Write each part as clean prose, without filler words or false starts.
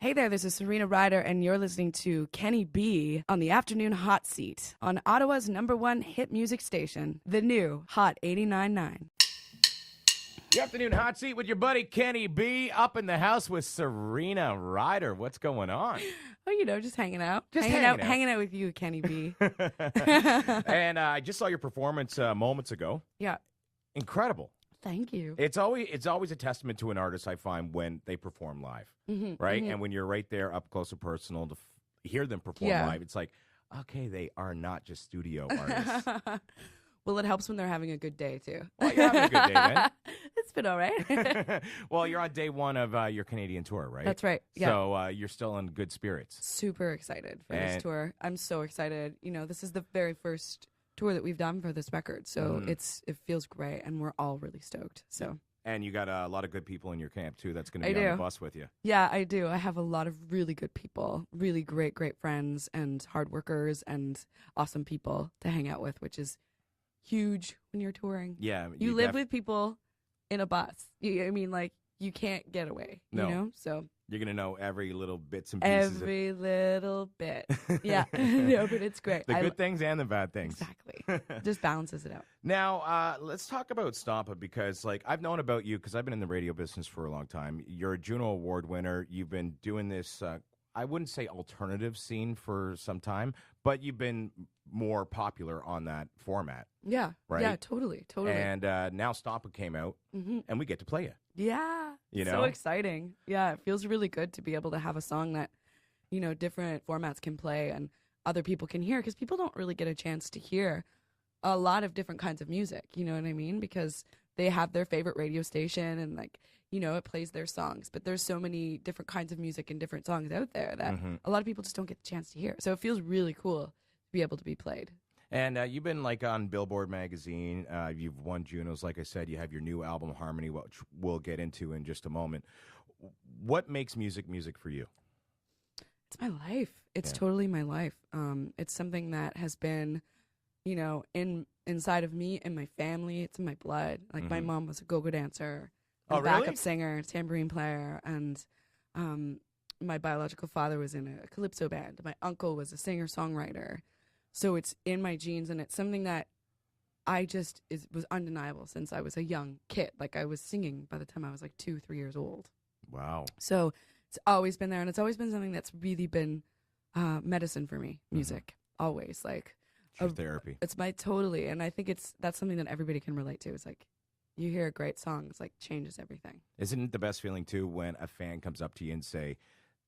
Hey there, this is Serena Ryder, and you're listening to Kenny B on the Afternoon Hot Seat on Ottawa's #1 hit music station, the new Hot 89.9. The Afternoon Hot Seat with your buddy Kenny B, up in the house with Serena Ryder. What's going on? Oh, just hanging out. Hanging out with you, Kenny B. And I just saw your performance moments ago. Yeah. Incredible. Thank you. It's always a testament to an artist, I find, when they perform live, right? And when you're right there up close and personal to hear them perform live, it's like, okay, they are not just studio artists. Well, it helps when they're having a good day, too. Well, you're having a good day, man. It's been all right. Well, you're on day one of your Canadian tour, right? That's right. Yeah. So you're still in good spirits. Super excited for this tour. I'm so excited. This is the very first tour that we've done for this record, so it feels great, and we're all really stoked. So, and you got a lot of good people in your camp too. That's going to be on the bus with you. Yeah, I do. I have a lot of really good people, really great friends, and hard workers, and awesome people to hang out with, which is huge when you're touring. Yeah, you live with people in a bus. You can't get away. No. So. You're going to know every little bits and pieces. Every little bit. Yeah. No, but it's great. The good things and the bad things. Exactly. Just balances it out. Now, let's talk about Stompa because, I've known about you because I've been in the radio business for a long time. You're a Juno Award winner. You've been doing this, I wouldn't say alternative scene for some time, but you've been more popular on that format. Yeah. Right? Yeah, totally. And now Stompa came out, and we get to play it. Yeah. So exciting. Yeah, it feels really good to be able to have a song that, different formats can play and other people can hear, because people don't really get a chance to hear a lot of different kinds of music, you know what I mean? Because they have their favorite radio station and, it plays their songs. But there's so many different kinds of music and different songs out there that a lot of people just don't get the chance to hear. So it feels really cool to be able to be played. And you've been on Billboard magazine. You've won Junos, like I said. You have your new album, Harmony, which we'll get into in just a moment. What makes music for you? It's my life. It's totally my life. It's something that has been, inside of me and my family. It's in my blood. My mom was a go-go dancer, a backup singer, tambourine player, and my biological father was in a calypso band. My uncle was a singer-songwriter. So it's in my genes, and it's something that was undeniable since I was a young kid. I was singing by the time I was 2-3 years old. Wow. So it's always been there, and it's always been something that's really been medicine for me, music. Always. It's therapy. It's totally, and I think that's something that everybody can relate to. It's you hear a great song, it's changes everything. Isn't it the best feeling, too, when a fan comes up to you and say,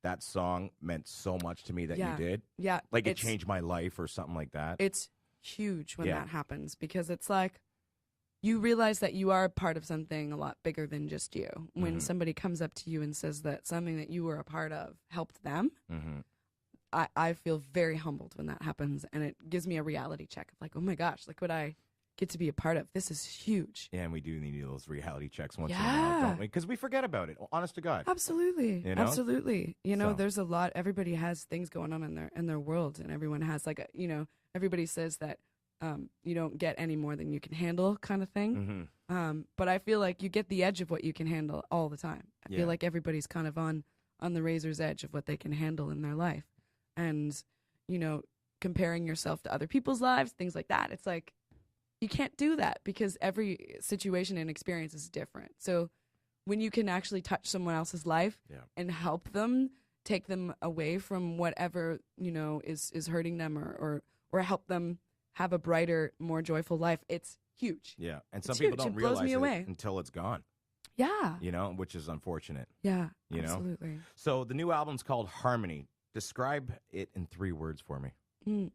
that song meant so much to me that you did? Yeah. It changed my life or something like that? It's huge when that happens, because it's you realize that you are part of something a lot bigger than just you. When somebody comes up to you and says that something that you were a part of helped them, I feel very humbled when that happens, and it gives me a reality check of oh my gosh, what I get to be a part of. This is huge. Yeah, and we do need those reality checks once in a while, don't we? Because we forget about it, honest to God. Absolutely. Absolutely. There's a lot, everybody has things going on in their world, and everyone has everybody says that you don't get any more than you can handle kind of thing. But I feel you get the edge of what you can handle all the time. I feel everybody's kind of on the razor's edge of what they can handle in their life. And, comparing yourself to other people's lives, things like that, it's you can't do that because every situation and experience is different. So when you can actually touch someone else's life and help them, take them away from whatever, is hurting them or help them have a brighter, more joyful life, it's huge. Yeah, and some people don't realize it until it's gone. Yeah. Which is unfortunate. Yeah, absolutely. So the new album's called Harmony. Describe it in 3 words for me.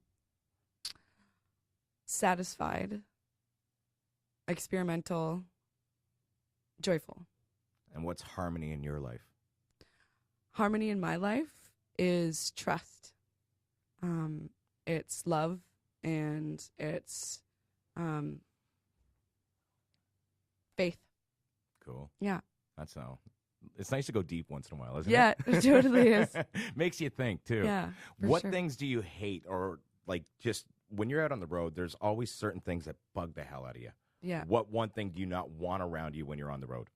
Satisfied, experimental, joyful. And what's harmony in your life? Harmony in my life is trust. It's love, and it's faith. Cool. Yeah. That's how. It's nice to go deep once in a while, isn't it? Yeah, it totally is. Makes you think, too. Yeah. What things do you hate, or just when you're out on the road, there's always certain things that bug the hell out of you? Yeah. What one thing do you not want around you when you're on the road?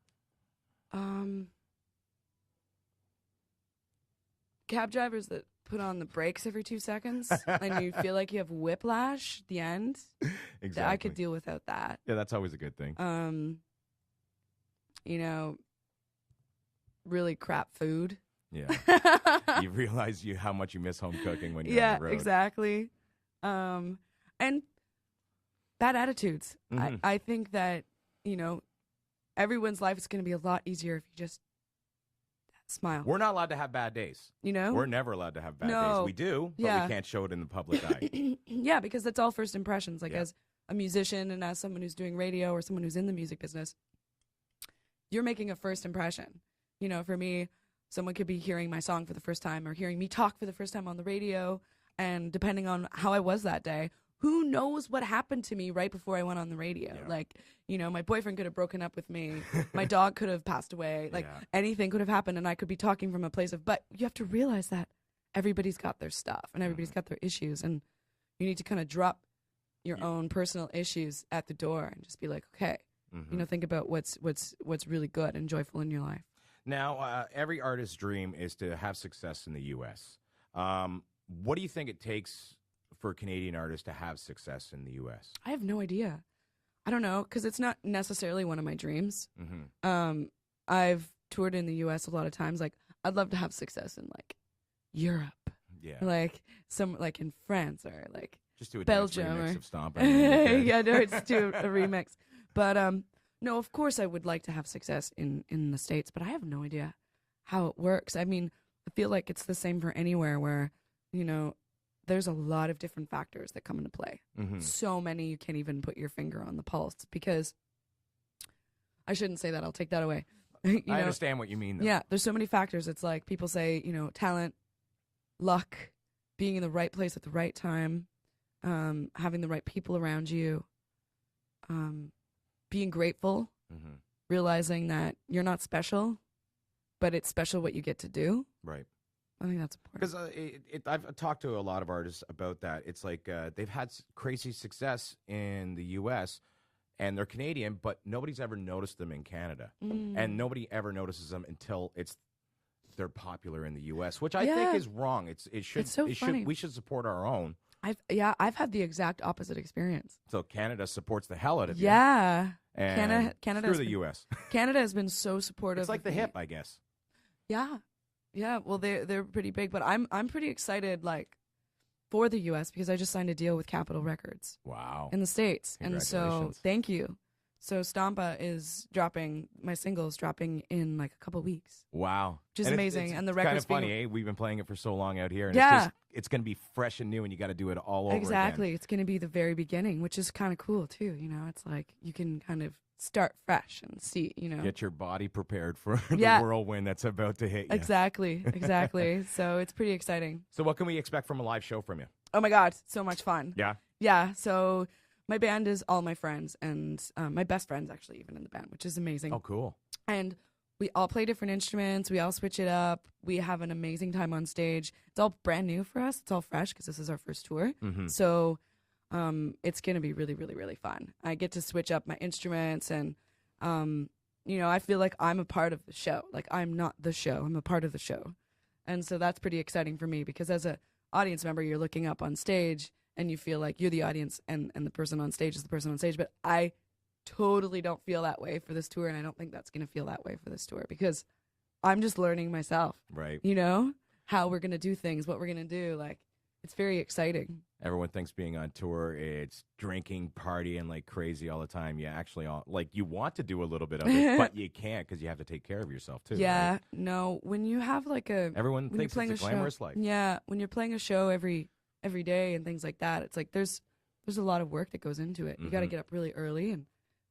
cab drivers that put on the brakes every 2 seconds and you feel like you have whiplash at the end. Exactly. I could deal without that. Yeah, that's always a good thing. You know, really crap food. Yeah. You realize how much you miss home cooking when you're on the road. Yeah, exactly. And bad attitudes. Mm-hmm. I think that, you know, everyone's life is going to be a lot easier if you just smile. We're not allowed to have bad days. You know? We're never allowed to have bad No. days. We do, but Yeah. we can't show it in the public eye. Yeah, because that's all first impressions. Like Yeah. as a musician and as someone who's doing radio or someone who's in the music business, you're making a first impression. You know, for me, someone could be hearing my song for the first time or hearing me talk for the first time on the radio, and depending on how I was that day, who knows what happened to me right before I went on the radio. Yeah. Like, you know, my boyfriend could have broken up with me. My dog could have passed away. Like, Yeah. anything could have happened, and I could be talking from a place of, but you have to realize that everybody's got their stuff and everybody's got their issues, and you need to kind of drop your own personal issues at the door and just be like, okay, you know, think about what's really good and joyful in your life. Now, every artist's dream is to have success in the U.S. What do you think it takes for Canadian artists to have success in the U.S.? I have no idea. I don't know, because it's not necessarily one of my dreams. I've toured in the U.S. a lot of times. Like, I'd love to have success in, like, Europe. Yeah. Like, like in France or, like, Just do a Belgium remix or of Stomp. yeah, no, it's do a remix. But no, of course I would like to have success in the States, but I have no idea how it works. I mean, I feel like it's the same for anywhere where, you know, there's a lot of different factors that come into play. So many you can't even put your finger on the pulse, because I shouldn't say that. I'll take that away. I understand what you mean, though. Yeah, there's so many factors. It's like people say, you know, talent, luck, being in the right place at the right time, having the right people around you, being grateful, realizing that you're not special, but it's special what you get to do. Right. I think that's important. Because I've talked to a lot of artists about that. It's like they've had crazy success in the U.S., and they're Canadian, but nobody's ever noticed them in Canada. And nobody ever notices them until they're popular in the U.S., which I think is wrong. We should support our own. I've had the exact opposite experience. So Canada supports the hell out of you. Yeah. And Canada screw the U.S. Canada has been so supportive. It's like the hip, I guess. Yeah. Yeah, well, they're pretty big, but I'm pretty excited, like, for the U.S. because I just signed a deal with Capitol Records. Wow. In the States. And so, Congratulations. thank you. So Stompa is my single's dropping in like a couple weeks. Wow. Which is amazing. And the record's record's kind of funny, eh? We've been playing it for so long out here, and Yeah. it's going to be fresh and new, and you got to do it all over Exactly. again. It's going to be the very beginning, which is kind of cool, too. You know, it's like you can kind of start fresh and see, you know. Get your body prepared for the whirlwind that's about to hit you. Exactly. So it's pretty exciting. So what can we expect from a live show from you? Oh, my God. So much fun. Yeah? Yeah. So my band is all my friends and my best friends, actually, even in the band, which is amazing. Oh, cool. And we all play different instruments. We all switch it up. We have an amazing time on stage. It's all brand new for us. It's all fresh because this is our first tour. So it's going to be really, really, really fun. I get to switch up my instruments and, you know, I feel like I'm a part of the show. Like, I'm not the show. I'm a part of the show. And so that's pretty exciting for me because as a audience member, you're looking up on stage and you feel like you're the audience and the person on stage is the person on stage. But I totally don't feel that way for this tour, and I don't think that's going to feel that way for this tour because I'm just learning myself. Right. You know, how we're going to do things, what we're going to do. Like, it's very exciting. Everyone thinks being on tour, it's drinking, partying like crazy all the time. You actually, you want to do a little bit of it, but you can't because you have to take care of yourself, too. Yeah. Right? No, when you have like everyone thinks it's a glamorous life. Yeah. When you're playing a show every day and things like that, it's like there's a lot of work that goes into it. You got to get up really early and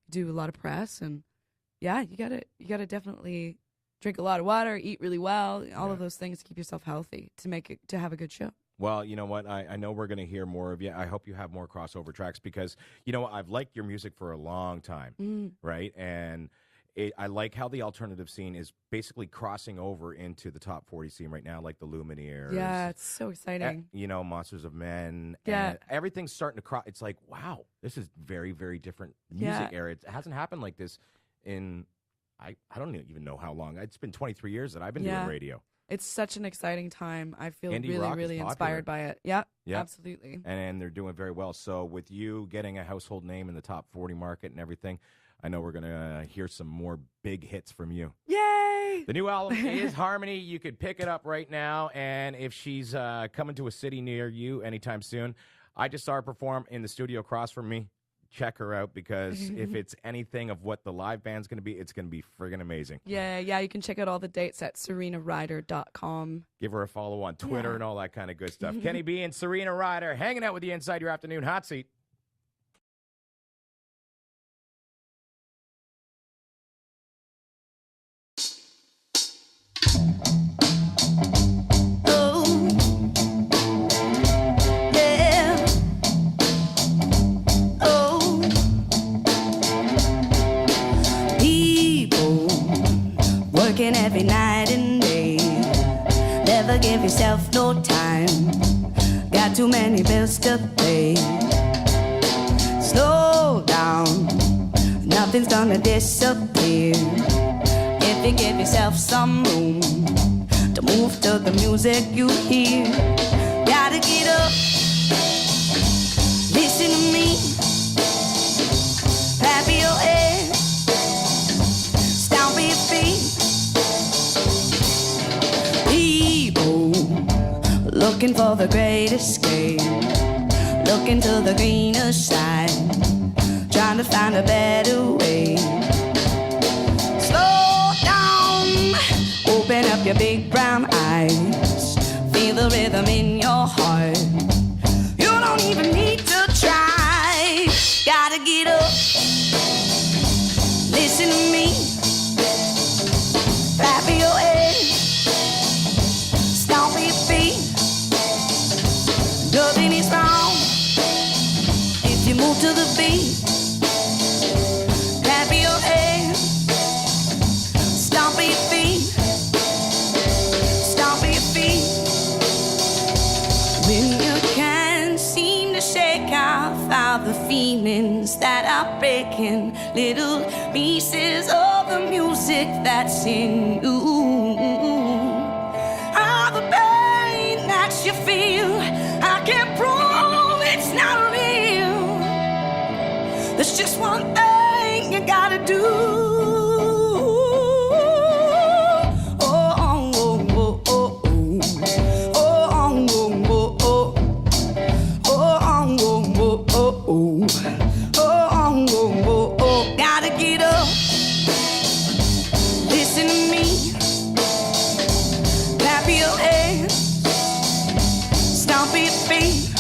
do a lot of press. And yeah, you got to definitely drink a lot of water, eat really well, all of those things to keep yourself healthy, to have a good show. Well, you know what? I know we're going to hear more of you. I hope you have more crossover tracks because, you know, I've liked your music for a long time, right? And I like how the alternative scene is basically crossing over into the top 40 scene right now, like the Lumineers. Yeah, it's so exciting. You know, Monsters of Men. Yeah. And everything's starting to cross. It's like, wow, this is very, very different music era. It hasn't happened like this in, I don't even know how long. It's been 23 years that I've been doing radio. it's such an exciting time. I feel Indie really, rock is really popular. inspired by it. Yeah, Yeah. absolutely. And they're doing very well. So with you getting a household name in the top 40 market and everything, I know we're going to hear some more big hits from you. Yay! The new album is Harmony. You could pick it up right now. And if she's coming to a city near you anytime soon, I just saw her perform in the studio across from me. Check her out, because if it's anything of what the live band's going to be, it's going to be friggin' amazing. Yeah, you can check out all the dates at serenaryder.com. Give her a follow on Twitter Yeah. and all that kind of good stuff. Kenny B and Serena Ryder hanging out with you inside your afternoon hot seat. Every night and day, never give yourself no time, got too many bills to pay. Slow down, nothing's gonna disappear if you give yourself some room to move to the music you hear. Gotta get up, listen to me, clap your hands, stomp your feet. Looking for the great escape, looking to the greener side, trying to find a better way. Slow down, open up your big brown eyes, feel the rhythm in your heart. You don't even need to try. Gotta get up, listen to me, clap your hands, stomp your feet. Nothing is wrong if you move to the beat. Clap your hands, stomp your feet, stomp your feet. When you can't seem to shake off all the feelings that are breaking, little pieces of the music that's in you, all the pain that you feel, I can't prove it's not real. There's just one thing you gotta do. Oh, oh, oh, oh, oh. Oh, oh, oh, oh. Oh, oh, oh, oh, oh. Oh, oh, oh, oh. Gotta get up, listen to me, clap your hands, stomp your feet.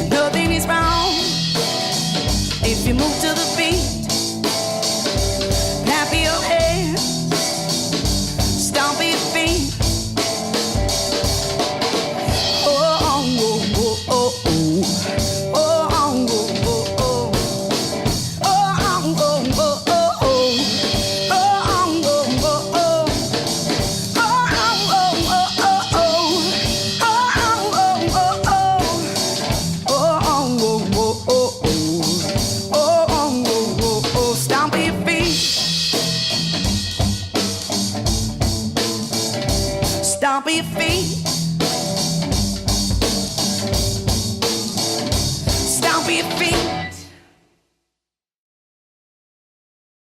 Nothing is wrong if you move to the beat. Clap your hands, stomp your feet. Oh, oh, oh, oh, oh. Oh, oh, oh, oh. Oh, oh, oh, oh, oh. Oh, oh, oh, oh. Stomp your feet, stomp your feet, stomp your feet.